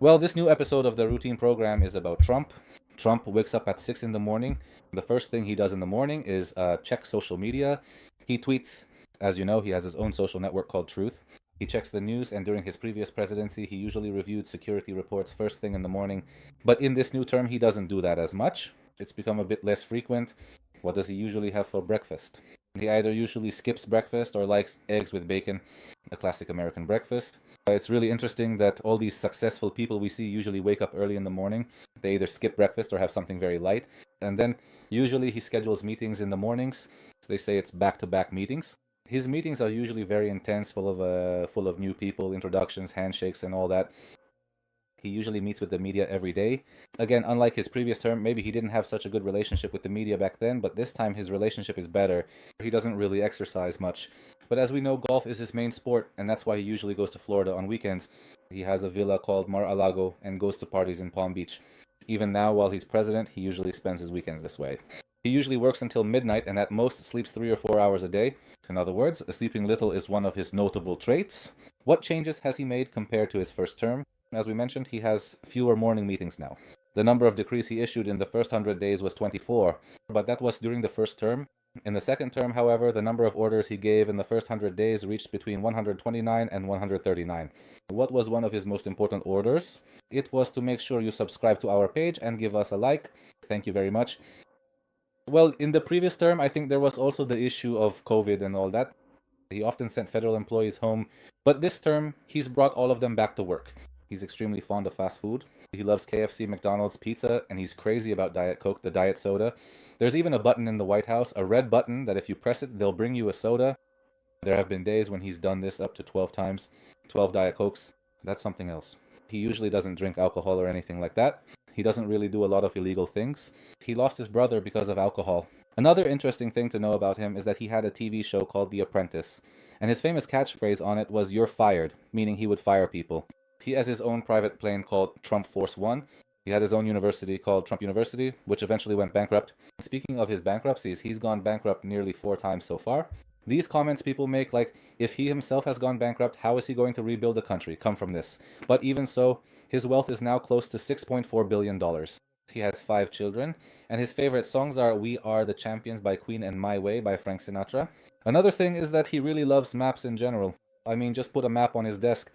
Well, this new episode of the routine program is about Trump. Trump wakes up at 6 in the morning. The first thing he does in the morning is check social media. He tweets, as you know, he has his own social network called Truth. He checks the news, and during his previous presidency, he usually reviewed security reports first thing in the morning. But in this new term, he doesn't do that as much. It's become a bit less frequent. What does he usually have for breakfast? He either usually skips breakfast or likes eggs with bacon, a classic American breakfast. It's really interesting that all these successful people we see usually wake up early in the morning. They either skip breakfast or have something very light. And then usually he schedules meetings in the mornings. They say it's back-to-back meetings. His meetings are usually very intense, full of new people, introductions, handshakes, and all that. He usually meets with the media every day. Again, unlike his previous term, maybe he didn't have such a good relationship with the media back then, but this time his relationship is better. He doesn't really exercise much. But as we know, golf is his main sport, and that's why he usually goes to Florida on weekends. He has a villa called Mar-a-Lago and goes to parties in Palm Beach. Even now, while he's president, he usually spends his weekends this way. He usually works until midnight and at most sleeps 3 or 4 hours a day. In other words, sleeping little is one of his notable traits. What changes has he made compared to his first term? As we mentioned, he has fewer morning meetings now. The number of decrees he issued in the first 100 days was 24, but that was during the first term. In the second term, however, the number of orders he gave in the first 100 days reached between 129 and 139. What was one of his most important orders? It was to make sure you subscribe to our page and give us a like. Thank you very much. Well, in the previous term, I think there was also the issue of COVID and all that. He often sent federal employees home, but this term, he's brought all of them back to work. He's extremely fond of fast food. He loves KFC, McDonald's, pizza, and he's crazy about Diet Coke, the diet soda. There's even a button in the White House, a red button, that if you press it, they'll bring you a soda. There have been days when he's done this up to 12 times, 12 Diet Cokes. That's something else. He usually doesn't drink alcohol or anything like that. He doesn't really do a lot of illegal things. He lost his brother because of alcohol. Another interesting thing to know about him is that he had a TV show called The Apprentice, and his famous catchphrase on it was "You're fired," meaning he would fire people. He has his own private plane called Trump Force One. He had his own university called Trump University, which eventually went bankrupt. Speaking of his bankruptcies, he's gone bankrupt nearly 4 times so far. These comments people make, like, if he himself has gone bankrupt, how is he going to rebuild the country, come from this? But even so, his wealth is now close to $6.4 billion. He has 5 children, and his favorite songs are We Are the Champions by Queen and My Way by Frank Sinatra. Another thing is that he really loves maps in general. I mean, just put a map on his desk.